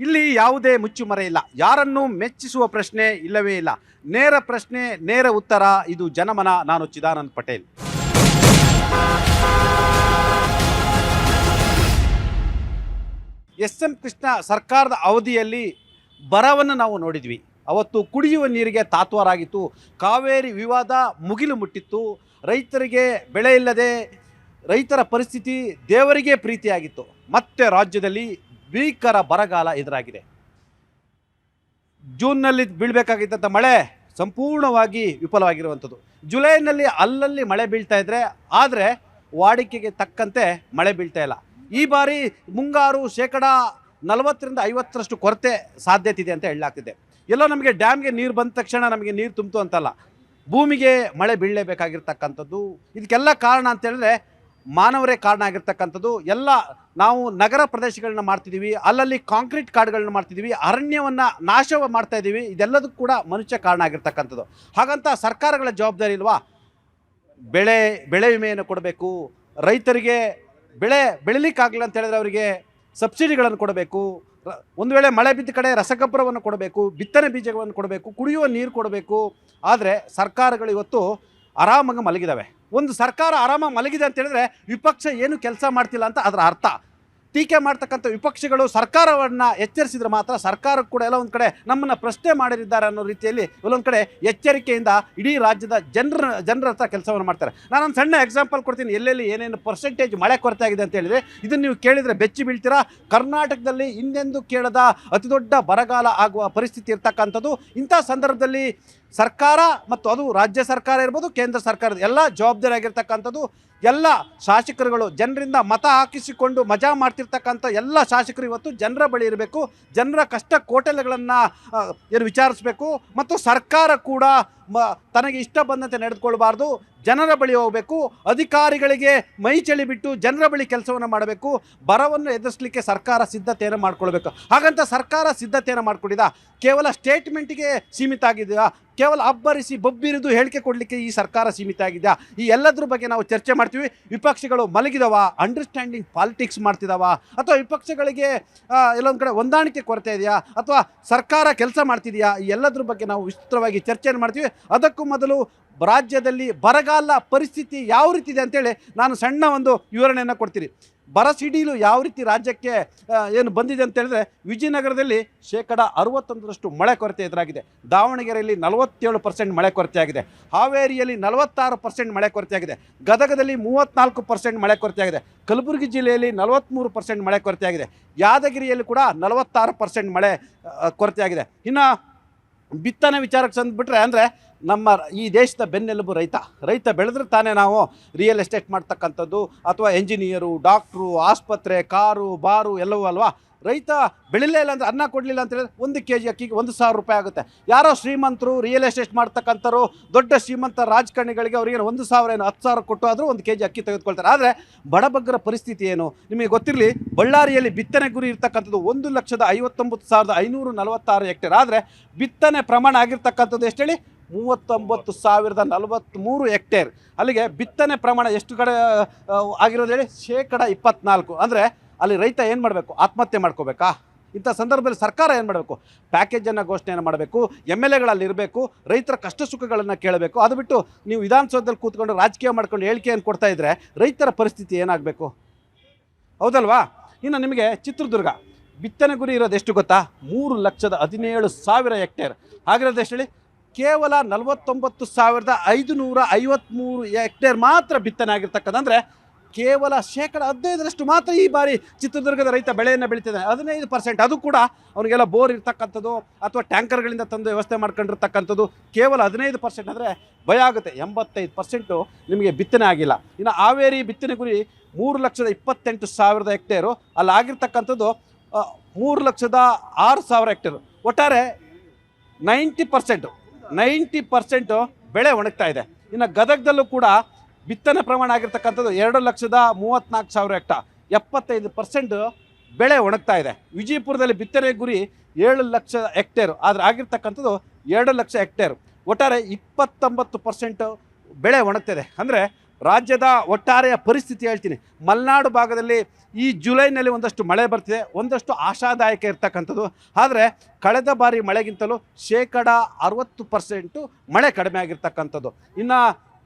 ಇಲ್ಲಿ ಯಾವುದೇ ಮುಚ್ಚುಮರೆ ಇಲ್ಲ, ಯಾರನ್ನೂ ಮೆಚ್ಚಿಸುವ ಪ್ರಶ್ನೆ ಇಲ್ಲವೇ ಇಲ್ಲ. ನೇರ ಪ್ರಶ್ನೆ, ನೇರ ಉತ್ತರ. ಇದು ಜನಮನ. ನಾನು ಚಿದಾನಂದ್ ಪಟೇಲ್. ಎಸ್.ಎಂ. ಕೃಷ್ಣ ಸರ್ಕಾರದ ಅವಧಿಯಲ್ಲಿ ಬರವನ್ನು ನಾವು ನೋಡಿದ್ವಿ. ಅವತ್ತು ಕುಡಿಯುವ ನೀರಿಗೆ ತಾತ್ವಾರಾಗಿತ್ತು. ಕಾವೇರಿ ವಿವಾದ ಮುಗಿಲು ಮುಟ್ಟಿತ್ತು. ರೈತರಿಗೆ ಬೆಳೆ ಇಲ್ಲದೆ ರೈತರ ಪರಿಸ್ಥಿತಿ ದೇವರಿಗೆ ಪ್ರೀತಿಯಾಗಿತ್ತು. ಮತ್ತೆ ರಾಜ್ಯದಲ್ಲಿ ಭೀಕರ ಬರಗಾಲ ಎದುರಾಗಿದೆ. ಜೂನ್ನಲ್ಲಿ ಬೀಳಬೇಕಾಗಿದ್ದಂಥ ಮಳೆ ಸಂಪೂರ್ಣವಾಗಿ ವಿಫಲವಾಗಿರುವಂಥದ್ದು. ಜುಲೈನಲ್ಲಿ ಅಲ್ಲಲ್ಲಿ ಮಳೆ ಬೀಳ್ತಾ ಇದ್ದರೆ, ಆದರೆ ವಾಡಿಕೆಗೆ ತಕ್ಕಂತೆ ಮಳೆ ಬೀಳ್ತಾ ಇಲ್ಲ. ಈ ಬಾರಿ ಮುಂಗಾರು 40-50% ಕೊರತೆ ಸಾಧ್ಯತೆ ಇದೆ ಅಂತ ಹೇಳಲಾಗ್ತಿದೆ. ಎಲ್ಲೋ ನಮಗೆ ಡ್ಯಾಮ್ಗೆ ನೀರು ಬಂದ ತಕ್ಷಣ ನಮಗೆ ನೀರು ತುಂಬಿತು ಅಂತಲ್ಲ, ಭೂಮಿಗೆ ಮಳೆ ಬೀಳಲೇಬೇಕಾಗಿರ್ತಕ್ಕಂಥದ್ದು. ಇದಕ್ಕೆಲ್ಲ ಕಾರಣ ಅಂತೇಳಿದ್ರೆ ಮಾನವರೇ ಕಾರಣ ಆಗಿರ್ತಕ್ಕಂಥದ್ದು. ಎಲ್ಲ ನಾವು ನಗರ ಪ್ರದೇಶಗಳನ್ನ ಮಾಡ್ತಿದ್ದೀವಿ, ಅಲ್ಲಲ್ಲಿ ಕಾಂಕ್ರೀಟ್ ಕಾಡುಗಳನ್ನ ಮಾಡ್ತಿದ್ದೀವಿ, ಅರಣ್ಯವನ್ನು ನಾಶ ಮಾಡ್ತಾ ಇದ್ದೀವಿ. ಇದೆಲ್ಲದಕ್ಕೂ ಕೂಡ ಮನುಷ್ಯ ಕಾರಣ ಆಗಿರ್ತಕ್ಕಂಥದ್ದು. ಹಾಗಂತ ಸರ್ಕಾರಗಳ ಜವಾಬ್ದಾರಿ ಇಲ್ವಾ? ಬೆಳೆ ವಿಮೆಯನ್ನು ಕೊಡಬೇಕು, ರೈತರಿಗೆ ಬೆಳೆ ಬೆಳಿಲಿಕ್ಕಾಗಲಿಲ್ಲ ಅಂತ ಹೇಳಿದ್ರೆ ಅವರಿಗೆ ಸಬ್ಸಿಡಿಗಳನ್ನು ಕೊಡಬೇಕು, ಒಂದು ವೇಳೆ ಮಳೆ ಬಿದ್ದ ಕಡೆ ರಸಗೊಬ್ಬರವನ್ನು ಕೊಡಬೇಕು, ಬಿತ್ತನೆ ಬೀಜಗಳನ್ನು ಕೊಡಬೇಕು, ಕುಡಿಯುವ ನೀರು ಕೊಡಬೇಕು. ಆದರೆ ಸರ್ಕಾರಗಳು ಇವತ್ತು ಆರಾಮಾಗಿ ಮಲಗಿದ್ದಾವೆ. ಒಂದು ಸರ್ಕಾರ ಆರಾಮಾಗಿ ಮಲಗಿದೆ ಅಂತ ಹೇಳಿದ್ರೆ ವಿಪಕ್ಷ ಏನು ಕೆಲಸ ಮಾಡ್ತಿಲ್ಲ ಅಂತ ಅದರ ಅರ್ಥ. ಟೀಕೆ ಮಾಡ್ತಕ್ಕಂಥ ವಿಪಕ್ಷಗಳು ಸರ್ಕಾರವನ್ನು ಎಚ್ಚರಿಸಿದ್ರೆ ಮಾತ್ರ ಸರ್ಕಾರಕ್ಕೆ ಕೂಡ ಎಲ್ಲ ಒಂದು ಕಡೆ ನಮ್ಮನ್ನು ಪ್ರಶ್ನೆ ಮಾಡಿದ್ದಾರೆ ಅನ್ನೋ ರೀತಿಯಲ್ಲಿ ಎಲ್ಲೊಂದು ಕಡೆ ಎಚ್ಚರಿಕೆಯಿಂದ ಇಡೀ ರಾಜ್ಯದ ಜನರ ಹತ್ರ ಕೆಲಸವನ್ನು ಮಾಡ್ತಾರೆ. ನಾನೊಂದು ಸಣ್ಣ ಎಕ್ಸಾಂಪಲ್ ಕೊಡ್ತೀನಿ. ಎಲ್ಲೆಲ್ಲಿ ಏನೇನು ಪರ್ಸೆಂಟೇಜ್ ಮಳೆ ಕೊರತೆ ಆಗಿದೆ ಅಂತ ಹೇಳಿದರೆ ಇದನ್ನು ನೀವು ಕೇಳಿದರೆ ಬೆಚ್ಚಿ ಬೀಳ್ತೀರಾ. ಕರ್ನಾಟಕದಲ್ಲಿ ಇನ್ನೆಂದು ಕೇಳದ ಅತಿ ದೊಡ್ಡ ಬರಗಾಲ ಆಗುವ ಪರಿಸ್ಥಿತಿ ಇರ್ತಕ್ಕಂಥದ್ದು. ಇಂಥ ಸಂದರ್ಭದಲ್ಲಿ ಸರ್ಕಾರ ಮತ್ತು ಅದು ರಾಜ್ಯ ಸರ್ಕಾರ ಇರ್ಬೋದು, ಕೇಂದ್ರ ಸರ್ಕಾರದ ಎಲ್ಲ ಜವಾಬ್ದಾರಿ ಆಗಿರ್ತಕ್ಕಂಥದ್ದು. ಎಲ್ಲ ಶಾಸಕರುಗಳು ಜನರಿಂದ ಮತ ಹಾಕಿಸಿಕೊಂಡು ಮಜಾ ಮಾಡ್ತಿರ್ತಕ್ಕಂಥ ಎಲ್ಲ ಶಾಸಕರು ಇವತ್ತು ಜನರ ಬಳಿ ಇರಬೇಕು. ಜನರ ಕಷ್ಟ ಕೋಟಲೆಗಳನ್ನು ವಿಚಾರಿಸಬೇಕು. ಮತ್ತು ಸರ್ಕಾರ ಕೂಡ ತನಗೆ ಇಷ್ಟ ಬಂದಂತೆ ನಡೆದುಕೊಳ್ಬಾರ್ದು, ಜನರ ಬಳಿ ಹೋಗಬೇಕು. ಅಧಿಕಾರಿಗಳಿಗೆ ಮೈ ಚಳಿ ಬಿಟ್ಟು ಜನರ ಬಳಿ ಕೆಲಸವನ್ನು ಮಾಡಬೇಕು. ಬರವನ್ನು ಎದುರಿಸಲಿಕ್ಕೆ ಸರ್ಕಾರ ಸಿದ್ಧತೆಯನ್ನು ಮಾಡ್ಕೊಳ್ಬೇಕು. ಹಾಗಂತ ಸರ್ಕಾರ ಸಿದ್ಧತೆಯನ್ನು ಮಾಡ್ಕೊಂಡಿದ್ದ ಕೇವಲ ಸ್ಟೇಟ್ಮೆಂಟಿಗೆ ಸೀಮಿತ ಆಗಿದೆಯಾ? ಕೇವಲ ಅಬ್ಬರಿಸಿ ಬೊಬ್ಬಿರಿದು ಹೇಳಿಕೆ ಕೊಡಲಿಕ್ಕೆ ಈ ಸರ್ಕಾರ ಸೀಮಿತ ಆಗಿದೆಯಾ? ಈ ಎಲ್ಲದ್ರ ಬಗ್ಗೆ ನಾವು ಚರ್ಚೆ ಮಾಡ್ತೀವಿ. ವಿಪಕ್ಷಗಳು ಮಲಗಿದವ, ಅಂಡರ್ಸ್ಟ್ಯಾಂಡಿಂಗ್ ಪಾಲಿಟಿಕ್ಸ್ ಮಾಡ್ತಿದ್ದಾವ, ಅಥವಾ ವಿಪಕ್ಷಗಳಿಗೆ ಎಲ್ಲೊಂದು ಕಡೆ ಹೊಂದಾಣಿಕೆ ಕೊರತೆ ಇದೆಯಾ, ಅಥವಾ ಸರ್ಕಾರ ಕೆಲಸ ಮಾಡ್ತಿದೆಯಾ? ಈ ಎಲ್ಲದ್ರ ಬಗ್ಗೆ ನಾವು ವಿಸ್ತೃತವಾಗಿ ಚರ್ಚೆಯನ್ನು ಮಾಡ್ತೀವಿ. ಅದಕ್ಕೂ ಮೊದಲು ರಾಜ್ಯದಲ್ಲಿ ಬರಗಾಲ ಪರಿಸ್ಥಿತಿ ಯಾವ ರೀತಿ ಇದೆ ಅಂತೇಳಿ ನಾನು ಸಣ್ಣ ಒಂದು ವಿವರಣೆಯನ್ನು ಕೊಡ್ತೀನಿ. ಬರ ಸಿಡಿಲು ಯಾವ ರೀತಿ ರಾಜ್ಯಕ್ಕೆ ಏನು ಬಂದಿದೆ ಅಂತ ಹೇಳಿದ್ರೆ, ವಿಜಯನಗರದಲ್ಲಿ 61% ಮಳೆ ಕೊರತೆ ಎದುರಾಗಿದೆ. ದಾವಣಗೆರೆಯಲ್ಲಿ 47% ಮಳೆ ಕೊರತೆ ಆಗಿದೆ. ಹಾವೇರಿಯಲ್ಲಿ 46% ಮಳೆ ಕೊರತೆ ಆಗಿದೆ. ಗದಗದಲ್ಲಿ 34% ಮಳೆ ಕೊರತೆ ಆಗಿದೆ. ಕಲಬುರಗಿ ಜಿಲ್ಲೆಯಲ್ಲಿ 43% ಮಳೆ ಕೊರತೆ ಆಗಿದೆ. ಯಾದಗಿರಿಯಲ್ಲಿ ಕೂಡ 46% ಮಳೆ ಕೊರತೆ ಆಗಿದೆ. ಇನ್ನು ಬಿತ್ತನೆ ವಿಚಾರಕ್ಕೆ ಸಂದ್ಬಿಟ್ರೆ ಅಂದರೆ ನಮ್ಮ ಈ ದೇಶದ ಬೆನ್ನೆಲುಬು ರೈತ ಬೆಳೆದ್ರೆ ತಾನೇ ನಾವು ರಿಯಲ್ ಎಸ್ಟೇಟ್ ಮಾಡ್ತಕ್ಕಂಥದ್ದು, ಅಥವಾ ಎಂಜಿನಿಯರು, ಡಾಕ್ಟ್ರು, ಆಸ್ಪತ್ರೆ, ಕಾರು, ಬಾರು ಎಲ್ಲವೂ ಅಲ್ವಾ? ರೈತ ಬೆಳಿಲೇ ಇಲ್ಲ ಅಂದರೆ, ಅನ್ನ ಕೊಡಲಿಲ್ಲ ಅಂತ ಹೇಳಿದ್ರೆ 1 kg ಅಕ್ಕಿಗೆ 1,000 ರೂಪಾಯಿ ಆಗುತ್ತೆ. ಯಾರೋ ಶ್ರೀಮಂತರು ರಿಯಲ್ ಎಸ್ಟೇಟ್ ಮಾಡ್ತಕ್ಕಂಥವ್ರು, ದೊಡ್ಡ ಶ್ರೀಮಂತ ರಾಜಕಾರಣಿಗಳಿಗೆ ಅವ್ರಿಗೆ 1,000 ಏನು 10,000 ಕೊಟ್ಟು ಆದರೂ 1 kg ಅಕ್ಕಿ ತೆಗೆದುಕೊಳ್ತಾರೆ. ಆದರೆ ಬಡಬಗ್ಗರ ಪರಿಸ್ಥಿತಿ ಏನು ನಿಮಗೆ ಗೊತ್ತಿರಲಿ. ಬಳ್ಳಾರಿಯಲ್ಲಿ ಬಿತ್ತನೆ ಗುರಿ ಇರ್ತಕ್ಕಂಥದ್ದು 1,59,546 ಹೆಕ್ಟೇರ್. ಆದರೆ ಬಿತ್ತನೆ ಪ್ರಮಾಣ ಆಗಿರ್ತಕ್ಕಂಥದ್ದು ಎಷ್ಟು ಹೇಳಿ? 39,043 ಹೆಕ್ಟೇರ್. ಅಲ್ಲಿಗೆ ಬಿತ್ತನೆ ಪ್ರಮಾಣ ಎಷ್ಟು ಕಡೆ ಆಗಿರೋದು ಹೇಳಿ? 24%. ಅಂದರೆ ಅಲ್ಲಿ ರೈತ ಏನು ಮಾಡಬೇಕು? ಆತ್ಮಹತ್ಯೆ ಮಾಡ್ಕೋಬೇಕಾ? ಇಂಥ ಸಂದರ್ಭದಲ್ಲಿ ಸರ್ಕಾರ ಏನು ಮಾಡಬೇಕು? ಪ್ಯಾಕೇಜನ್ನು ಘೋಷಣೆಯನ್ನು ಮಾಡಬೇಕು. MLAಗಳಲ್ಲಿ ಇರಬೇಕು, ರೈತರ ಕಷ್ಟ ಸುಖಗಳನ್ನು ಕೇಳಬೇಕು. ಅದು ಬಿಟ್ಟು ನೀವು ವಿಧಾನಸೌಧದಲ್ಲಿ ಕೂತ್ಕೊಂಡು ರಾಜಕೀಯ ಮಾಡ್ಕೊಂಡು ಹೇಳಿಕೆಯನ್ನು ಕೊಡ್ತಾ ಇದ್ದರೆ ರೈತರ ಪರಿಸ್ಥಿತಿ ಏನಾಗಬೇಕು? ಹೌದಲ್ವಾ? ಇನ್ನು ನಿಮಗೆ ಚಿತ್ರದುರ್ಗ ಬಿತ್ತನೆ ಗುರಿ ಇರೋದು ಎಷ್ಟು ಗೊತ್ತಾ? 3,17,000 ಹೆಕ್ಟೇರ್. ಆಗಿರೋದು ಎಷ್ಟು ಹೇಳಿ? ಕೇವಲ 49,553 ಹೆಕ್ಟೇರ್ ಮಾತ್ರ ಬಿತ್ತನೆ ಆಗಿರ್ತಕ್ಕಂಥ. ಅಂದರೆ ಕೇವಲ 15% ಮಾತ್ರ ಈ ಬಾರಿ ಚಿತ್ರದುರ್ಗದ ರೈತ ಬೆಳೆಯನ್ನು ಬೆಳೀತಿದ್ದಾನೆ. 15%. ಅದು ಕೂಡ ಅವನಿಗೆಲ್ಲ ಬೋರ್ ಇರ್ತಕ್ಕಂಥದ್ದು ಅಥವಾ ಟ್ಯಾಂಕರ್ಗಳಿಂದ ತಂದು ವ್ಯವಸ್ಥೆ ಮಾಡ್ಕೊಂಡಿರ್ತಕ್ಕಂಥದ್ದು. ಕೇವಲ 15%. ಅಂದರೆ ಭಯ ಆಗುತ್ತೆ. 85% ನಿಮಗೆ ಬಿತ್ತನೆ ಆಗಿಲ್ಲ. ಇನ್ನು ಹಾವೇರಿ ಬಿತ್ತನೆ ಗುರಿ 3,28,000 ಹೆಕ್ಟೇರು. ಅಲ್ಲಿ ಆಗಿರ್ತಕ್ಕಂಥದ್ದು 3,06,000 ಹೆಕ್ಟೇರು. ಒಟ್ಟಾರೆ 90% ಬೆಳೆ ಒಣಗ್ತಾ ಇದೆ. ಇನ್ನು ಗದಗದಲ್ಲೂ ಕೂಡ ಬಿತ್ತನೆ ಪ್ರಮಾಣ ಆಗಿರ್ತಕ್ಕಂಥದ್ದು 2,34,000 ಹೆಕ್ಟೇರ್. 75% ಬೆಳೆ ಒಣಗ್ತಾ ಇದೆ. ವಿಜಯಪುರದಲ್ಲಿ ಬಿತ್ತನೆ ಗುರಿ 7,00,000 ಹೆಕ್ಟೇರ್. ಆದರೆ ಆಗಿರ್ತಕ್ಕಂಥದ್ದು 2,00,000 ಹೆಕ್ಟೇರ್. ಒಟ್ಟಾರೆ 29% ಬೆಳೆ ಒಣಗ್ತಿದೆ. ಅಂದರೆ ರಾಜ್ಯದ ಒಟ್ಟಾರೆಯ ಪರಿಸ್ಥಿತಿ ಹೇಳ್ತೀನಿ. ಮಲೆನಾಡು ಭಾಗದಲ್ಲಿ ಈ ಜುಲೈನಲ್ಲಿ ಒಂದಷ್ಟು ಮಳೆ ಬರ್ತಿದೆ, ಒಂದಷ್ಟು ಆಶಾದಾಯಕ ಇರ್ತಕ್ಕಂಥದ್ದು. ಆದರೆ ಕಳೆದ ಬಾರಿ ಮಳೆಗಿಂತಲೂ 60% ಮಳೆ ಕಡಿಮೆ ಆಗಿರ್ತಕ್ಕಂಥದ್ದು. ಇನ್ನು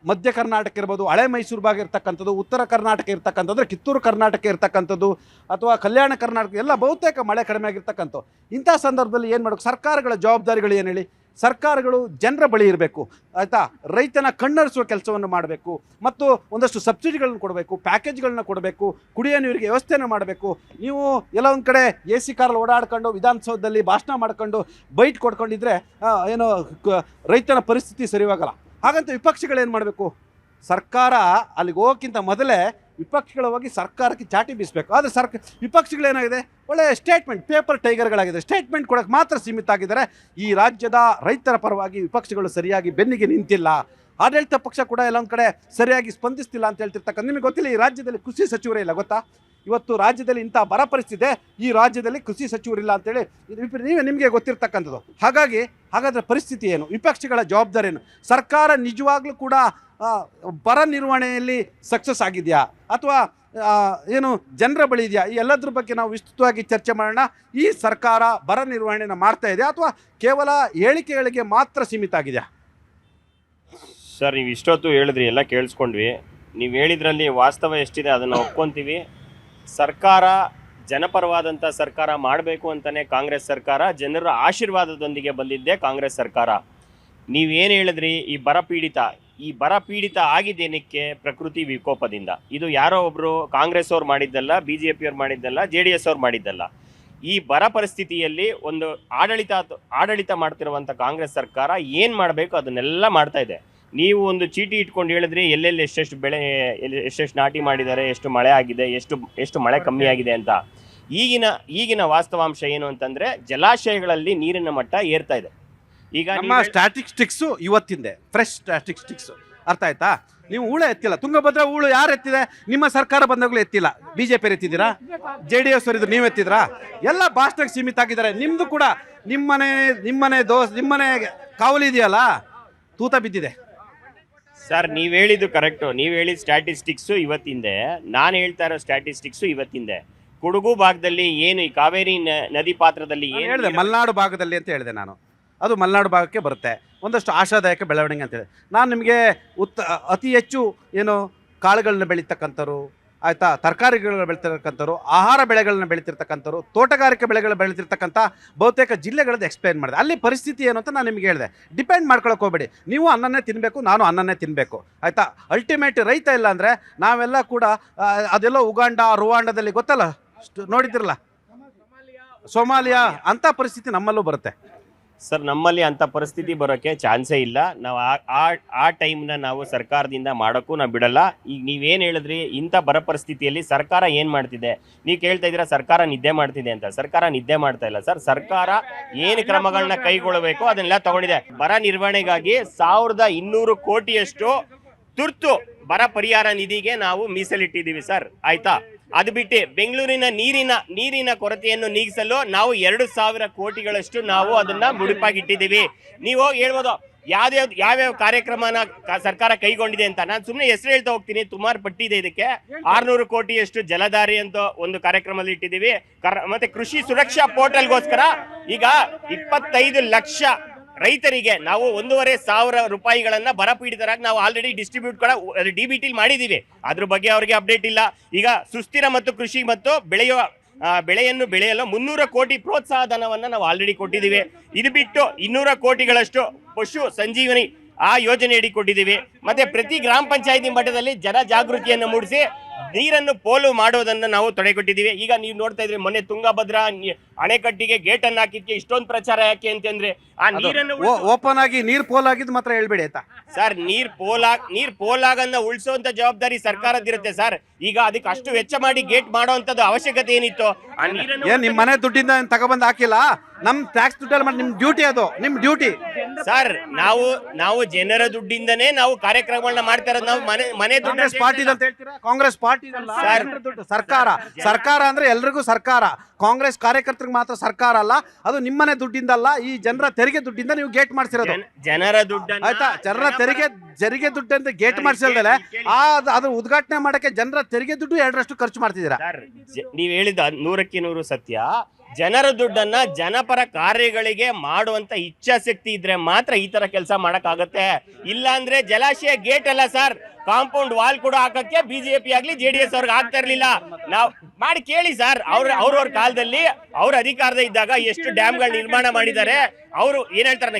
ಮಧ್ಯ ಕರ್ನಾಟಕ ಇರ್ಬೋದು, ಹಳೆ ಮೈಸೂರು ಭಾಗ ಇರ್ತಕ್ಕಂಥದ್ದು, ಉತ್ತರ ಕರ್ನಾಟಕ ಇರ್ತಕ್ಕಂಥದ್ದು, ಕಿತ್ತೂರು ಕರ್ನಾಟಕ ಇರ್ತಕ್ಕಂಥದ್ದು, ಅಥವಾ ಕಲ್ಯಾಣ ಕರ್ನಾಟಕ ಎಲ್ಲ ಬಹುತೇಕ ಮಳೆ ಕಡಿಮೆ ಆಗಿರ್ತಕ್ಕಂಥದ್ದು. ಇಂಥ ಸಂದರ್ಭದಲ್ಲಿ ಏನು ಮಾಡಬೇಕು? ಸರ್ಕಾರಗಳ ಜವಾಬ್ದಾರಿಗಳು ಏನು ಹೇಳಿ? ಸರ್ಕಾರಗಳು ಜನರ ಬಳಿ ಇರಬೇಕು, ಆಯಿತಾ? ರೈತನ ಕಣ್ಣರಿಸುವ ಕೆಲಸವನ್ನು ಮಾಡಬೇಕು, ಮತ್ತು ಒಂದಷ್ಟು ಸಬ್ಸಿಡಿಗಳನ್ನು ಕೊಡಬೇಕು, ಪ್ಯಾಕೇಜ್ಗಳನ್ನ ಕೊಡಬೇಕು, ಕುಡಿಯೋ ನೀರಿಗೆ ವ್ಯವಸ್ಥೆಯನ್ನು ಮಾಡಬೇಕು. ನೀವು ಎಲ್ಲ ಒಂದು ಕಡೆ AC ಕಾರಲ್ಲಿ ಓಡಾಡ್ಕೊಂಡು ವಿಧಾನಸೌಧದಲ್ಲಿ ಭಾಷಣ ಮಾಡ್ಕೊಂಡು ಬೈಟ್ ಕೊಡ್ಕೊಂಡಿದ್ರೆ ಏನೋ ರೈತನ ಪರಿಸ್ಥಿತಿ ಸರಿಯಾಗಲ್ಲ. ಹಾಗಂತ ವಿಪಕ್ಷಗಳೇನು ಮಾಡಬೇಕು? ಸರ್ಕಾರ ಅಲ್ಲಿಗೆ ಹೋಗೋಕ್ಕಿಂತ ಮೊದಲೇ ವಿಪಕ್ಷಗಳು ಹೋಗಿ ಸರ್ಕಾರಕ್ಕೆ ಚಾಟಿ ಬೀಸಬೇಕು. ಆದರೆ ವಿಪಕ್ಷಗಳೇನಾಗಿದೆ? ಒಳ್ಳೆಯ ಸ್ಟೇಟ್ಮೆಂಟ್, ಪೇಪರ್ ಟೈಗರ್ಗಳಾಗಿದೆ. ಸ್ಟೇಟ್ಮೆಂಟ್ ಕೊಡೋಕ್ಕೆ ಮಾತ್ರ ಸೀಮಿತ ಆಗಿದ್ದಾರೆ. ಈ ರಾಜ್ಯದ ರೈತರ ಪರವಾಗಿ ವಿಪಕ್ಷಗಳು ಸರಿಯಾಗಿ ಬೆನ್ನಿಗೆ ನಿಂತಿಲ್ಲ. ಆಡಳಿತ ಪಕ್ಷ ಕೂಡ ಎಲ್ಲ ಒಂದು ಕಡೆ ಸರಿಯಾಗಿ ಸ್ಪಂದಿಸ್ತಿಲ್ಲ ಅಂತ ಹೇಳ್ತಿರ್ತಕ್ಕಂಥ. ನಿಮಗೆ ಗೊತ್ತಿಲ್ಲ, ಈ ರಾಜ್ಯದಲ್ಲಿ ಕೃಷಿ ಸಚಿವರೇ ಇಲ್ಲ, ಗೊತ್ತಾ? ಇವತ್ತು ರಾಜ್ಯದಲ್ಲಿ ಇಂಥ ಬರ ಪರಿಸ್ಥಿತಿ, ಈ ರಾಜ್ಯದಲ್ಲಿ ಕೃಷಿ ಸಚಿವರಿಲ್ಲ ಅಂತೇಳಿ ನಿಮಗೆ ಗೊತ್ತಿರ್ತಕ್ಕಂಥದ್ದು. ಹಾಗಾದರೆ ಪರಿಸ್ಥಿತಿ ಏನು? ವಿಪಕ್ಷಗಳ ಜವಾಬ್ದಾರಿ ಏನು? ಸರ್ಕಾರ ನಿಜವಾಗ್ಲೂ ಕೂಡ ಬರ ನಿರ್ವಹಣೆಯಲ್ಲಿ ಸಕ್ಸಸ್ ಆಗಿದೆಯಾ, ಅಥವಾ ಏನು ಜನರ ಬಳಿ ಇದೆಯಾ? ಈ ಎಲ್ಲದ್ರ ಬಗ್ಗೆ ನಾವು ವಿಸ್ತೃತವಾಗಿ ಚರ್ಚೆ ಮಾಡೋಣ. ಈ ಸರ್ಕಾರ ಬರ ನಿರ್ವಹಣೆಯನ್ನು ಮಾಡ್ತಾ ಇದೆಯಾ, ಅಥವಾ ಕೇವಲ ಹೇಳಿಕೆಗಳಿಗೆ ಮಾತ್ರ ಸೀಮಿತ ಆಗಿದೆಯಾ? ಸರ್, ನೀವು ಇಷ್ಟೊತ್ತು ಹೇಳಿದ್ರಿ, ಎಲ್ಲ ಕೇಳಿಸ್ಕೊಂಡ್ವಿ. ನೀವು ಹೇಳಿದ್ರಲ್ಲಿ ವಾಸ್ತವ ಎಷ್ಟಿದೆ ಅದನ್ನು ಒಪ್ಕೊತೀವಿ. ಸರ್ಕಾರ ಜನಪರವಾದಂಥ ಸರ್ಕಾರ ಮಾಡಬೇಕು ಅಂತಲೇ ಕಾಂಗ್ರೆಸ್ ಸರ್ಕಾರ, ಜನರ ಆಶೀರ್ವಾದದೊಂದಿಗೆ ಬಂದಿದ್ದೆ ಕಾಂಗ್ರೆಸ್ ಸರ್ಕಾರ. ನೀವೇನು ಹೇಳಿದ್ರಿ, ಈ ಬರ ಪೀಡಿತ ಆಗಿದ್ದೇನಕ್ಕೆ? ಪ್ರಕೃತಿ ವಿಕೋಪದಿಂದ. ಇದು ಯಾರೋ ಒಬ್ಬರು ಕಾಂಗ್ರೆಸ್ ಅವ್ರು ಮಾಡಿದ್ದಲ್ಲ, BJP ಅವ್ರು ಮಾಡಿದ್ದಲ್ಲ, JDS ಅವ್ರು ಮಾಡಿದ್ದಲ್ಲ. ಈ ಬರ ಪರಿಸ್ಥಿತಿಯಲ್ಲಿ ಒಂದು ಆಡಳಿತ ಮಾಡ್ತಿರುವಂಥ ಕಾಂಗ್ರೆಸ್ ಸರ್ಕಾರ ಏನು ಮಾಡಬೇಕು ಅದನ್ನೆಲ್ಲ ಮಾಡ್ತಾ ಇದೆ. ನೀವು ಒಂದು ಚೀಟಿ ಇಟ್ಕೊಂಡು ಹೇಳಿದ್ರಿ ಎಲ್ಲೆಲ್ಲಿ ಎಷ್ಟೆಷ್ಟು ಬೆಳೆ, ಎಷ್ಟೆಷ್ಟು ನಾಟಿ ಮಾಡಿದ್ದಾರೆ, ಎಷ್ಟು ಮಳೆ ಆಗಿದೆ, ಎಷ್ಟು ಮಳೆ ಕಮ್ಮಿ ಆಗಿದೆ ಅಂತ. ಈಗಿನ ವಾಸ್ತವಾಂಶ ಏನು ಅಂತಂದರೆ, ಜಲಾಶಯಗಳಲ್ಲಿ ನೀರಿನ ಮಟ್ಟ ಏರ್ತಾ ಇದೆ. ಈಗ ನಮ್ಮ ಸ್ಟ್ಯಾಟಿಸ್ಟಿಕ್ಸು ಇವತ್ತಿಂದೆ ಫ್ರೆಶ್ ಸ್ಟ್ಯಾಟಿಸ್ಟಿಕ್ಸು, ಅರ್ಥ ಆಯ್ತಾ? ನೀವು ಹೂಳು ಎತ್ತಿಲ್ಲ, ತುಂಗಭದ್ರಾ ಹೂಳು ಯಾರು ಎತ್ತಿದೆ? ನಿಮ್ಮ ಸರ್ಕಾರ ಬಂದಾಗಲೂ ಎತ್ತಿಲ್ಲ. BJP ಎತ್ತಿದ್ದೀರಾ? JDS ಅವರಿದ್ರು, ನೀವು ಎತ್ತಿದ್ರಾ? ಎಲ್ಲ ಭಾಷಣಕ್ಕೆ ಸೀಮಿತ ಆಗಿದ್ದಾರೆ. ನಿಮ್ಮದು ಕೂಡ ನಿಮ್ಮನೆ ಕಾವಲು ಇದೆಯಲ್ಲ, ತೂತ ಬಿದ್ದಿದೆ. ಸರ್, ನೀವು ಹೇಳಿದ್ದು ಕರೆಕ್ಟು. ನೀವು ಹೇಳಿದ ಸ್ಟ್ಯಾಟಿಸ್ಟಿಕ್ಸು ಇವತ್ತಿಂದೆ, ನಾನು ಹೇಳ್ತಾ ಇರೋ ಸ್ಟ್ಯಾಟಿಸ್ಟಿಕ್ಸು ಇವತ್ತಿಂದೆ. ಕೊಡಗು ಭಾಗದಲ್ಲಿ ಏನು ಈ ಕಾವೇರಿ ನದಿ ಪಾತ್ರದಲ್ಲಿ ಏನು ಹೇಳಿದೆ, ಮಲೆನಾಡು ಭಾಗದಲ್ಲಿ ಅಂತ ಹೇಳಿದೆ ನಾನು. ಅದು ಮಲೆನಾಡು ಭಾಗಕ್ಕೆ ಬರುತ್ತೆ. ಒಂದಷ್ಟು ಆಶಾದಾಯಕ ಬೆಳವಣಿಗೆ ಅಂತೇಳಿ ನಾನು ನಿಮಗೆ ಅತಿ ಹೆಚ್ಚು ಏನು ಕಾಳುಗಳನ್ನ ಬೆಳೀತಕ್ಕಂಥವ್ರು, ಆಯಿತಾ, ತರಕಾರಿಗಳನ್ನ ಬೆಳೀತಿರ್ತಕ್ಕಂಥವ್ರು, ಆಹಾರ ಬೆಳೆಗಳನ್ನ ಬೆಳೀತಿರ್ತಕ್ಕಂಥವ್ರು, ತೋಟಗಾರಿಕೆ ಬೆಳೆಗಳು ಬೆಳೀತಿರ್ತಕ್ಕಂಥ ಬಹುತೇಕ ಜಿಲ್ಲೆಗಳದ್ದು ಎಕ್ಸ್ಪ್ಲೈನ್ ಮಾಡಿದೆ. ಅಲ್ಲಿ ಪರಿಸ್ಥಿತಿ ಏನು ಅಂತ ನಾನು ನಿಮಗೆ ಹೇಳಿದೆ. ಡಿಪೆಂಡ್ ಮಾಡ್ಕೊಳಕ್ಕೆ ಹೋಗಬೇಡಿ. ನೀವು ಅನ್ನನ್ನೇ ತಿನ್ನಬೇಕು, ನಾನು ಅನ್ನನ್ನೇ ತಿನ್ನಬೇಕು, ಆಯಿತಾ? ಅಲ್ಟಿಮೇಟ್ ರೈತ ಇಲ್ಲ ಅಂದರೆ ನಾವೆಲ್ಲ ಕೂಡ ಅದೆಲ್ಲೋ ಉಗಾಂಡ, ರುವಾಂಡದಲ್ಲಿ ಗೊತ್ತಲ್ಲ, ನೋಡಿದ್ರಲ್ಲ, ಸೊಮಾಲಿಯಾ ಅಂಥ ಪರಿಸ್ಥಿತಿ ನಮ್ಮಲ್ಲೂ ಬರುತ್ತೆ. ಸರ್, ನಮ್ಮಲ್ಲಿ ಅಂಥ ಪರಿಸ್ಥಿತಿ ಬರೋಕ್ಕೆ ಚಾನ್ಸೇ ಇಲ್ಲ. ನಾವು ಆ ಟೈಮ್ನ ನಾವು ಸರ್ಕಾರದಿಂದ ಮಾಡೋಕ್ಕೂ ನಾವು ಬಿಡಲ್ಲ. ಈಗ ನೀವೇನು ಹೇಳಿದ್ರಿ, ಇಂಥ ಬರ ಪರಿಸ್ಥಿತಿಯಲ್ಲಿ ಸರ್ಕಾರ ಏನು ಮಾಡ್ತಿದೆ? ನೀವು ಕೇಳ್ತಾ ಇದ್ದೀರಾ ಸರ್ಕಾರ ನಿದ್ದೆ ಮಾಡ್ತಿದೆ ಅಂತ. ಸರ್ಕಾರ ನಿದ್ದೆ ಮಾಡ್ತಾ ಇಲ್ಲ ಸರ್. ಸರ್ಕಾರ ಏನು ಕ್ರಮಗಳನ್ನ ಕೈಗೊಳ್ಳಬೇಕು ಅದನ್ನೆಲ್ಲ ತಗೊಂಡಿದೆ. ಬರ ನಿರ್ವಹಣೆಗಾಗಿ 1200 ಕೋಟಿಯಷ್ಟು ತುರ್ತು ಬರ ಪರಿಹಾರ ನಿಧಿಗೆ ನಾವು ಮೀಸಲಿಟ್ಟಿದ್ದೀವಿ ಸರ್, ಆಯ್ತಾ? ಅದು ಬಿಟ್ಟು ಬೆಂಗಳೂರಿನ ನೀರಿನ ಕೊರತೆಯನ್ನು ನೀಗಿಸಲು ನಾವು 2000 ಕೋಟಿಗಳಷ್ಟು ನಾವು ಅದನ್ನ ಮುಡಿಪಾಗಿಟ್ಟಿದ್ದೀವಿ. ನೀವು ಹೇಳ್ಬೋದು ಯಾವ್ಯಾವ ಕಾರ್ಯಕ್ರಮನ ಸರ್ಕಾರ ಕೈಗೊಂಡಿದೆ ಅಂತ. ನಾನು ಸುಮ್ಮನೆ ಹೆಸರು ಹೇಳ್ತಾ ಹೋಗ್ತೀನಿ, ಸುಮಾರು ಪಟ್ಟಿದೆ ಇದಕ್ಕೆ. 600 ಕೋಟಿಯಷ್ಟು ಜಲಧಾರಿ ಅಂತ ಒಂದು ಕಾರ್ಯಕ್ರಮದಲ್ಲಿ ಇಟ್ಟಿದ್ದೀವಿ. ಮತ್ತೆ ಕೃಷಿ ಸುರಕ್ಷಾ ಪೋರ್ಟಲ್ಗೋಸ್ಕರ ಈಗ 25 ಲಕ್ಷ ರೈತರಿಗೆ ನಾವು 1,500 ರೂಪಾಯಿಗಳನ್ನ ಬರ ಪೀಡಿತರಾಗಿ ನಾವು ಆಲ್ರೆಡಿ ಡಿಸ್ಟ್ರಿಬ್ಯೂಟ್ ಕೂಡ DBT ಮಾಡಿದೀವಿ. ಅದ್ರ ಬಗ್ಗೆ ಅವ್ರಿಗೆ ಅಪ್ಡೇಟ್ ಇಲ್ಲ. ಈಗ ಸುಸ್ಥಿರ ಮತ್ತು ಕೃಷಿ ಮತ್ತು ಬೆಳೆಯನ್ನು ಬೆಳೆಯಲು 300 ಕೋಟಿ ಪ್ರೋತ್ಸಾಹ ಧನವನ್ನ ನಾವು ಆಲ್ರೆಡಿ ಕೊಟ್ಟಿದ್ದೀವಿ. ಇದು ಬಿಟ್ಟು 200 ಕೋಟಿಗಳಷ್ಟು ಪಶು ಸಂಜೀವನಿ ಆ ಯೋಜನೆಯಡಿ ಕೊಟ್ಟಿದ್ದೀವಿ. ಮತ್ತೆ ಪ್ರತಿ ಗ್ರಾಮ ಪಂಚಾಯತಿ ಮಟ್ಟದಲ್ಲಿ ಜನ ಜಾಗೃತಿಯನ್ನು ಮೂಡಿಸಿ ನೀರನ್ನು ಪೋಲು ಮಾಡೋದನ್ನ ನಾವು ತಡೆಗಟ್ಟಿದ್ದೀವಿ. ಈಗ ನೀವು ನೋಡ್ತಾ ಇದ್ರಿ, ಮೊನ್ನೆ ತುಂಗಭದ್ರಾ ಅಣೆಕಟ್ಟಿಗೆ ಗೇಟ್ ಅನ್ನು ಹಾಕಿದ್ಕೆ ಇಷ್ಟೊಂದು ಪ್ರಚಾರ ಯಾಕೆ ಅಂತಂದ್ರೆ ಆ ನೀರನ್ನು ಓಪನ್ ಆಗಿ ನೀರ್ ಪೋಲ್ ಆಗಿದ್ದು ಮಾತ್ರ ಹೇಳ್ಬೇಡಿ ಆಯ್ತಾ ಸರ್. ನೀರ್ ಪೋಲಾಗನ್ನ ಉಳಿಸುವಂತ ಜವಾಬ್ದಾರಿ ಸರ್ಕಾರದಿರುತ್ತೆ ಸರ್. ಈಗ ಅದಕ್ಕೆ ಅಷ್ಟು ವೆಚ್ಚ ಮಾಡಿ ಗೇಟ್ ಮಾಡೋಂಥದ್ದು ಅವಶ್ಯಕತೆ ಏನಿತ್ತು? ಆ ನೀರನ್ನು ನಿಮ್ ಮನೆ ದುಡ್ಡಿಂದ ತಗೊಬಂದ್ ಹಾಕಿಲ್ಲ, ನಮ್ ಟ್ಯಾಕ್ಸ್ ದುಡ್ಡಲ್ಲಿ ಮಾಡಿ ನಿಮ್ ಡ್ಯೂಟಿ, ಅದು ನಿಮ್ ಡ್ಯೂಟಿ. ಸರ್ ನಾವು ಜನರ ದುಡ್ಡಿಂದನೇ ನಾವು ಕಾರ್ಯಕ್ರಮಗಳನ್ನ ಮಾಡ್ತಾ ಇರೋದು. ನಾವು ಮನೆ ದುಡ್ಡು ಕಾಂಗ್ರೆಸ್ ಪಾರ್ಟಿ ಅಂತ ಹೇಳ್ತೀರಾ? ಕಾಂಗ್ರೆಸ್ ಪಾರ್ಟಿ ಸರ್ಕಾರ ಅಂದ್ರೆ ಎಲ್ರಿಗೂ ಸರ್ಕಾರ. ಕಾಂಗ್ರೆಸ್ ಕಾರ್ಯಕರ್ತರಿಗೆ ಮಾತ್ರ ಸರ್ಕಾರ ಅಲ್ಲ, ಅದು ನಿಮ್ಮನೆ ದುಡ್ಡಿಂದಲ್ಲ, ಈ ಜನರ ತೆರಿಗೆ ದುಡ್ಡಿಂದ ನೀವು ಗೇಟ್ ಮಾಡ್ಸಿರೋದು. ಜನರ ದುಡ್ಡನ್ನ ಆಯ್ತಾ? ಜನರ ತೆರಿಗೆ ದುಡ್ಡಂತ ಗೇಟ್ ಮಾಡಿಸಿಲ್ದಲೆ ಅದ್ರ ಉದ್ಘಾಟನೆ ಮಾಡಕ್ಕೆ ಜನರ ತೆರಿಗೆ ದುಡ್ಡು 2% ಖರ್ಚು ಮಾಡ್ತಿದ್ದೀರಾ. ನೀವ್ ಹೇಳಿದ 100% ಸತ್ಯ. ಜನರ ದುಡ್ಡನ್ನ ಜನಪರ ಕಾರ್ಯಗಳಿಗೆ ಮಾಡುವಂತ ಇಚ್ಛಾಶಕ್ತಿ ಇದ್ರೆ ಮಾತ್ರ ಈ ತರ ಕೆಲಸ ಮಾಡಕ್ಕಾಗತ್ತೆ. ಇಲ್ಲ ಅಂದ್ರೆ ಜಲಾಶಯ ಗೇಟ್ ಅಲ್ಲ ಸರ್, ಕಾಂಪೌಂಡ್ ವಾಲ್ ಕೂಡ ಹಾಕಕ್ಕೆ ಬಿಜೆಪಿ ಆಗ್ಲಿ JDS ಅವ್ರಿಗೆ ಆಗ್ತಾ ಇರ್ಲಿಲ್ಲ. ನಾವ್ ಮಾಡಿ ಕೇಳಿ ಸರ್, ಅವ್ರವ್ರ ಕಾಲದಲ್ಲಿ ಅವ್ರ ಅಧಿಕಾರದ ಇದ್ದಾಗ ಎಷ್ಟು ಡ್ಯಾಮ್ಗಳು ನಿರ್ಮಾಣ ಮಾಡಿದ್ದಾರೆ. ಅವರು ಏನ್ ಹೇಳ್ತಾರೆ,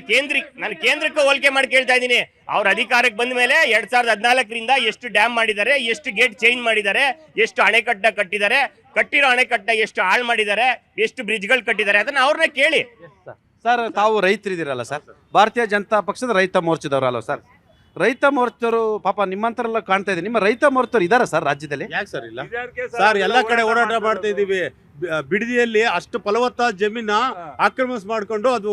ನಾನು ಕೇಂದ್ರಕ್ಕೆ ಹೋಲಿಕೆ ಮಾಡಿ ಕೇಳ್ತಾ ಇದ್ದೀನಿ. ಅವ್ರ ಅಧಿಕಾರಕ್ಕೆ ಬಂದ ಮೇಲೆ 2014ರಿಂದ ಎಷ್ಟು ಡ್ಯಾಮ್ ಮಾಡಿದ್ದಾರೆ, ಎಷ್ಟು ಗೇಟ್ ಚೇಂಜ್ ಮಾಡಿದ್ದಾರೆ, ಎಷ್ಟು ಅಣೆಕಟ್ಟ ಕಟ್ಟಿದ್ದಾರೆ, ಕಟ್ಟಿರೋ ಅಣೆಕಟ್ಟ ಎಷ್ಟು ಹಾಳು ಮಾಡಿದ್ದಾರೆ, ಎಷ್ಟು ಬ್ರಿಡ್ಜ್ಗಳು ಕಟ್ಟಿದ್ದಾರೆ, ಅದನ್ನ ಅವ್ರನ್ನ ಕೇಳಿ. ಸರ್, ತಾವು ರೈತರಿದ್ದೀರಲ್ಲ ಸರ್, ಭಾರತೀಯ ಜನತಾ ಪಕ್ಷದ ರೈತ ಮೋರ್ಚಾದವ್ರಲ್ಲ ಸರ್? ರೈತ ಮೋರ್ಚಾರು ಪಾಪ ನಿಮ್ಮಂತರೆಲ್ಲ ಕಾಣ್ತಾ ಇದೆ. ನಿಮ್ಮ ರೈತ ಮೋರ್ಚಾರು ಇದಾರ ಸರ್ ರಾಜ್ಯದಲ್ಲಿ? ಯಾಕೆ ಸರ್ ಇಲ್ಲ ಸರ್? ಎಲ್ಲ ಕಡೆ ಹೋರಾಟ ಮಾಡ್ತಾ ಇದೀವಿ. ಬಿಡದಿಯಲ್ಲಿ ಅಷ್ಟು ಫಲವತ್ತಾದ ಜಮೀನ ಆಕ್ರಮಿಸ್ ಮಾಡ್ಕೊಂಡು ಅದು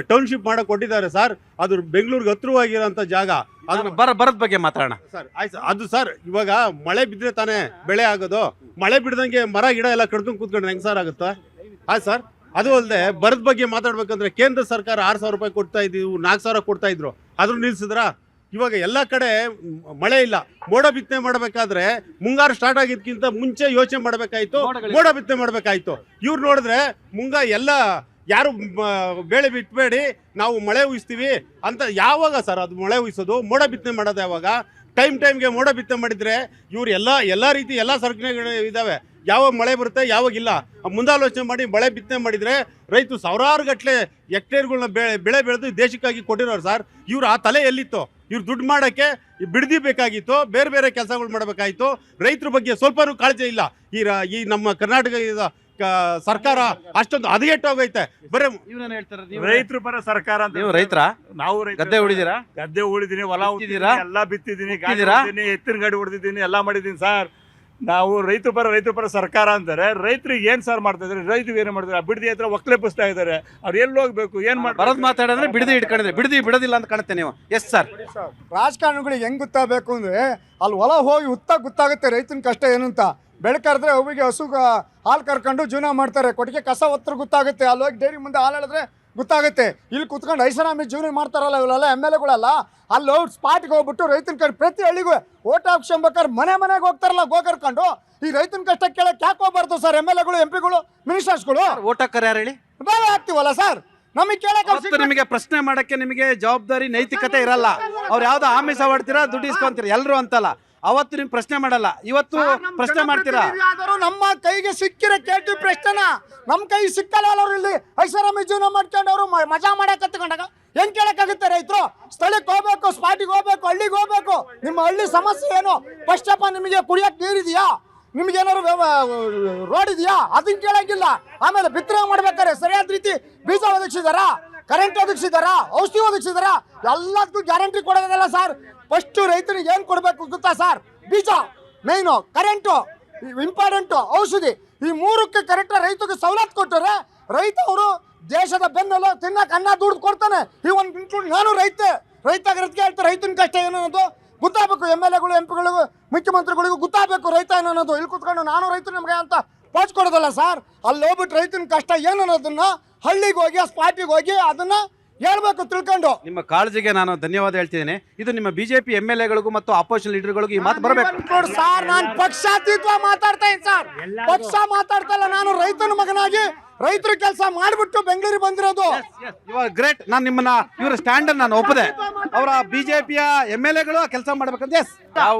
ಟೌನ್ಶಿಪ್ ಮಾಡಕ್ ಕೊಟ್ಟಿದ್ದಾರೆ ಸರ್. ಅದು ಬೆಂಗಳೂರಿಗೆ ಹತ್ರವಾಗಿರೋಂಥ ಜಾಗ. ಅದನ್ನ ಬರದ ಬಗ್ಗೆ ಮಾತಾಡೋಣ ಸರ್. ಆಯ್ತು, ಅದು ಸರ್ ಇವಾಗ ಮಳೆ ಬಿದ್ರೆ ತಾನೇ ಬೆಳೆ ಆಗೋದು. ಮಳೆ ಬಿಡ್ದಂಗೆ ಮರ ಗಿಡ ಎಲ್ಲ ಕಡ್ಕೊಂಡು ಕೂತ್ಕೊಂಡ್ರೆ ಹೆಂಗ್ ಸರ್ ಆಗುತ್ತಾ? ಆಯ್ತು ಸರ್. ಅದು ಅಲ್ಲದೆ ಬರದ ಬಗ್ಗೆ ಮಾತಾಡ್ಬೇಕಂದ್ರೆ ಕೇಂದ್ರ ಸರ್ಕಾರ 6,000 ರೂಪಾಯಿ ಕೊಡ್ತಾ ಇದ್ದೀವಿ, 4,000 ಕೊಡ್ತಾ ಇದ್ರು, ಅದ್ರ ನಿಲ್ಸಿದ್ರ? ಇವಾಗ ಎಲ್ಲ ಕಡೆ ಮಳೆ ಇಲ್ಲ. ಮೋಡ ಬಿತ್ತನೆ ಮಾಡಬೇಕಾದ್ರೆ ಮುಂಗಾರು ಸ್ಟಾರ್ಟ್ ಆಗಿದ್ಕಿಂತ ಮುಂಚೆ ಯೋಚನೆ ಮಾಡಬೇಕಾಯ್ತು, ಮೋಡ ಬಿತ್ತನೆ ಮಾಡಬೇಕಾಯ್ತು. ಇವ್ರು ನೋಡಿದ್ರೆ ಎಲ್ಲ ಯಾರು ಬೆಳೆ ಬಿತ್ತಬೇಡಿ, ನಾವು ಮಳೆ ಉಯಿಸ್ತೀವಿ ಅಂತ. ಯಾವಾಗ ಸರ್ ಅದು ಮಳೆ ಉಯಿಸೋದು? ಮೋಡ ಬಿತ್ತನೆ ಮಾಡೋದು ಯಾವಾಗ? ಟೈಮ್ಗೆ ಮೋಡ ಬಿತ್ತನೆ ಮಾಡಿದ್ರೆ ಇವ್ರು ಎಲ್ಲ ರೀತಿ ಎಲ್ಲ ಸರ್ಕಾರಗಳು ಇದಾವೆ. ಯಾವಾಗ ಮಳೆ ಬರುತ್ತೆ ಯಾವಾಗಿಲ್ಲ ಮುಂದಾಲೋಚನೆ ಮಾಡಿ ಮಳೆ ಬಿತ್ತನೆ ಮಾಡಿದ್ರೆ ರೈತರು ಸಾವಿರಾರು ಗಟ್ಟಲೆ ಹೆಕ್ಟೇರ್ಗಳನ್ನ ಬೆಳೆ ಬೆಳೆದು ದೇಶಕ್ಕಾಗಿ ಕೊಟ್ಟಿರೋರು ಸರ್. ಇವ್ರು ಆ ತಲೆ ಎಲ್ಲಿತ್ತು? ಇವ್ರು ದುಡ್ಡು ಮಾಡೋಕ್ಕೆ ಬಿಡದಿ ಬೇಕಾಗಿತ್ತು, ಬೇರೆ ಕೆಲಸಗಳು ಮಾಡಬೇಕಾಗಿತ್ತು. ರೈತರ ಬಗ್ಗೆ ಸ್ವಲ್ಪನೂ ಕಾಳಜಿ ಇಲ್ಲ. ಈ ನಮ್ಮ ಕರ್ನಾಟಕ ಸರ್ಕಾರ ಅಷ್ಟೊಂದು ಹದಗೆಟ್ಟೋಗೈತೆ. ಬರೀ ರೈತರ ಪರ ಸರ್ಕಾರ ಅಂತ. ನೀವು ರೈತರ? ನಾವು ಗದ್ದೆ ಉಳಿದಿರಾ? ಗದ್ದೆ ಉಳಿದೀನಿ, ಹೊಲ ಉಳಿದಿದ್ದೀರಾ? ಎಲ್ಲ ಬಿತ್ತಿದ್ದೀನಿ, ಎತ್ತಿನ ಗಾಡಿ ಹೊಡೆದಿದ್ದೀನಿ, ಎಲ್ಲ ಮಾಡಿದ್ದೀನಿ ಸರ್. ನಾವು ರೈತರ ಪರ ಸರ್ಕಾರ ಅಂತಾರೆ. ರೈತರಿಗೆ ಏನ್ ಸರ್ ಮಾಡ್ತಾ ಇದಾರೆ? ರೈತರಿಗೆ ಏನ್ ಮಾಡ್ತಾರೆ? ಬಿಡದಿ ಹತ್ರ ಒಕ್ಲೆಪಿಸ್ತಾ ಇದಾರೆ. ಅವ್ರು ಎಲ್ಲಿ ಹೋಗ್ಬೇಕು, ಏನ್ ಬರೋದ್ ಮಾತಾಡಿದ್ರೆ ಬಿಡದಿ ಇಟ್ಕೊಂಡಿದ್ರೆ ಬಿಡದಿ ಬಿಡೋದಿಲ್ಲ ಅಂತ ಕಾಣುತ್ತೆ ನೀವು. Yes sir. ರಾಜಕಾರಣಿಗಳಿಗೆ ಹೆಂಗ್ ಗೊತ್ತಾಗಬೇಕು ಅಂದ್ರೆ ಅಲ್ಲಿ ಹೊಲ ಹೋಗಿ ಗೊತ್ತಾಗುತ್ತೆ ರೈತನ ಕಷ್ಟ ಏನು ಅಂತ. ಬೆಳಕರಿದ್ರೆ ಅವಿಗೆ ಹಸು ಹಾಲು ಕರ್ಕೊಂಡು ಜೀವನ ಮಾಡ್ತಾರೆ. ಕೊಟ್ಟಿಗೆ ಕಸ ಒತ್ತರ ಗೊತ್ತಾಗುತ್ತೆ. ಅಲ್ಲಿ ಹೋಗಿ ಡೈರಿ ಮುಂದೆ ಹಾಲು ಹೇಳಿದ್ರೆ ಗೊತ್ತಾಗುತ್ತೆ. ಇಲ್ಲಿ ಕುತ್ಕೊಂಡು ಐಷಾರಾಮಿ ಜೀವನ ಮಾಡ್ತಾರಲ್ಲ ಇವರೆಲ್ಲ MLAಗಳೆಲ್ಲ, ಅಲ್ಲಿ ಸ್ಪಾಟ್ಗೆ ಹೋಗ್ಬಿಟ್ಟು ರೈತನ ಕಡೆ ಪ್ರತಿ ಹಳ್ಳಿಗೂ ಓಟ್ ಹಾಕ್ಸ್ಕೊಂಬೇಕಾದ್ರೆ ಮನೆಗೆ ಹೋಗ್ತಾರಲ್ಲ ಗೋಕರ್ಕೊಂಡು. ಈ ರೈತನ ಕಷ್ಟ ಕೇಳಕ್ಕೆ ಯಾಕೆ ಹೋಗ್ಬಾರ್ದು ಸರ್ MLAಗಳು, MP ಗಳು, ಮಿನಿಸ್ಟರ್ಸ್ಗಳು? ಓಟ್ ಹಾಕರ್ ಯಾರು ಹೇಳಿ? ನಾವೇ ಹಾಕ್ತಿವಲ್ಲ ಸರ್. ನಮಗೆ ಕೇಳಕ್ಕೆ ನಿಮಗೆ ಪ್ರಶ್ನೆ ಮಾಡಕ್ಕೆ ನಿಮಗೆ ಜವಾಬ್ದಾರಿ ನೈತಿಕತೆ ಇರಲ್ಲ. ಅವ್ರು ಯಾವ್ದೋ ಆಮಿಷ ಮಾಡ್ತೀರಾ, ದುಡ್ಡು ಇಸ್ಕೊಂತೀರಾ, ಎಲ್ಲರೂ ಅಂತಲ್ಲ. ಅವತ್ತು ನೀವು ಪ್ರಶ್ನೆ ಮಾಡಲ್ಲ, ಇವತ್ತು ಪ್ರಶ್ನೆ ಮಾಡ್ತೀರಾ. ನಮ್ಮ ಕೈಗೆ ಸಿಕ್ಕಿರೋ ಕೇಳ್ತೀವಿ ಪ್ರಶ್ನೆನ. ನಮ್ಮ ಕೈ ಸಿಕ್ಕಲ್ಲ ಅವ್ರು ಇಲ್ಲಿ ಐಷಾರಾಮಿ ಜೀವನ ಮಾಡ್ಕೊಂಡು ಅವರು ಮಜಾ ಮಾಡಕ್ ಕತ್ಕೊಂಡಾಗ ಹೆಂಗ್ ಕೇಳಕ್ಕಾಗುತ್ತೆ? ರೈತರು ಸ್ಥಳಕ್ಕೆ ಹೋಗ್ಬೇಕು, ಸ್ಪಾಟಿಗೆ ಹೋಗ್ಬೇಕು, ಹಳ್ಳಿಗೆ ಹೋಗ್ಬೇಕು. ನಿಮ್ಮ ಹಳ್ಳಿ ಸಮಸ್ಯೆ ಏನು? ಫಸ್ಟ್ ಆಫ್ ಆಲ್ ನಿಮಗೆ ಕುಡಿಯಕ್ಕೆ ನೀರಿದೆಯಾ? ನಿಮ್ಗೇನಾದ್ರು ರೋಡ್ ಇದೆಯಾ? ಅದನ್ನ ಕೇಳಂಗಿಲ್ಲ. ಆಮೇಲೆ ಬಿತ್ತನೆ ಮಾಡ್ಬೇಕಾರೆ ಸರಿಯಾದ ರೀತಿ ಬೀಜ ಒದಗಿಸಿದಾರ, ಕರೆಂಟ್ ಒದಗಿಸಿದಾರ, ಔಷಧಿ ಒದಗಿಸಿದಾರ? ಎಲ್ಲದಕ್ಕೂ ಗ್ಯಾರಂಟಿ ಕೊಡೋದಿಲ್ಲ ಸರ್. ಫಸ್ಟ್ ರೈತರಿಗೆ ಏನ್ ಕೊಡ್ಬೇಕು ಗೊತ್ತಾ ಸರ್? ಬೀಜ ಮೈನು, ಕರೆಂಟು ಇಂಪಾರ್ಟೆಂಟು, ಔಷಧಿ. ಈ ಮೂರಕ್ಕೆ ಕರೆಕ್ಟ್ ರೈತಗೆ ಸವಲತ್ತು ಕೊಟ್ಟರೆ ರೈತ ಅವರು ದೇಶದ ಬೆನ್ನೆಲ್ಲ ತಿನ್ನಕ್ಕೆ ಅನ್ನ ದುಡ್ಡು ಕೊಡ್ತಾನೆ. ಈ ಒಂದು ಇನ್ಕ್ಲೂಡ್ ನಾನು ರೈತ ಆಗಿರೋದಕ್ಕೆ ಹೇಳ್ತಾರೆ. ರೈತನ ಕಷ್ಟ ಏನು ಅನ್ನೋದು ಗೊತ್ತಾಗಬೇಕು. MLAಗಳು, MP ಗಳಿಗೂ, ಮುಖ್ಯಮಂತ್ರಿಗಳಿಗೂ ಗೊತ್ತಾಗಬೇಕು ರೈತ ಏನು ಅನ್ನೋದು. ಇಲ್ಲಿ ಕುತ್ಕೊಂಡು ನಾನು ರೈತ ನಮಗೆ ಅಂತ ಪಾಚ್ ಕೊಡೋದಲ್ಲ ಸರ್. ಅಲ್ಲಿ ಹೋಗ್ಬಿಟ್ಟು ರೈತನ ಕಷ್ಟ ಏನು ಅನ್ನೋದನ್ನ ಹಳ್ಳಿಗೆ ಹೋಗಿ ಸ್ಪಾಟಿಗೆ ಹೋಗಿ ಅದನ್ನ ಹೇಳ್ಬೇಕು ತಿಳ್ಕೊಂಡು. ನಿಮ್ಮ ಕಾಳಜಿಗೆ ನಾನು ಧನ್ಯವಾದ ಹೇಳ್ತಿದ್ದೇನೆ. ಇದು ನಿಮ್ಮ ಬಿಜೆಪಿ MLAಗಳಿಗೂ ಮತ್ತು ಅಪೋಸಿಷನ್ ಲೀಡರ್ಗಳಿಗೂ ಈ ಮಾತು ಬರಬೇಕು ಸರ್. ನಾನು ಪಕ್ಷಾತೀತ ಮಾತಾಡ್ತಾ ಇದ್ದೀನಿ ಸರ್. ಪಕ್ಷ ಮಾತಾಡ್ತಾ ಇಲ್ಲ. ನಾನು ರೈತನ ಮಗನಾಗಿ ರೈತರ ಕೆಲಸ ಮಾಡ್ಬಿಟ್ಟು ಬೆಂಗಳೂರಿಗೆ ಬಂದಿರೋದು. ಗ್ರೇಟ್. ನಾನು ನಿಮ್ಮನ್ನ ಇವರ ಸ್ಟ್ಯಾಂಡ್ ನಾನು ಒಪ್ಪದೆ. ಅವರ ಬಿಜೆಪಿಯ MLAಗಳು ಕೆಲಸ ಮಾಡ್ಬೇಕಂತ. ಎಸ್.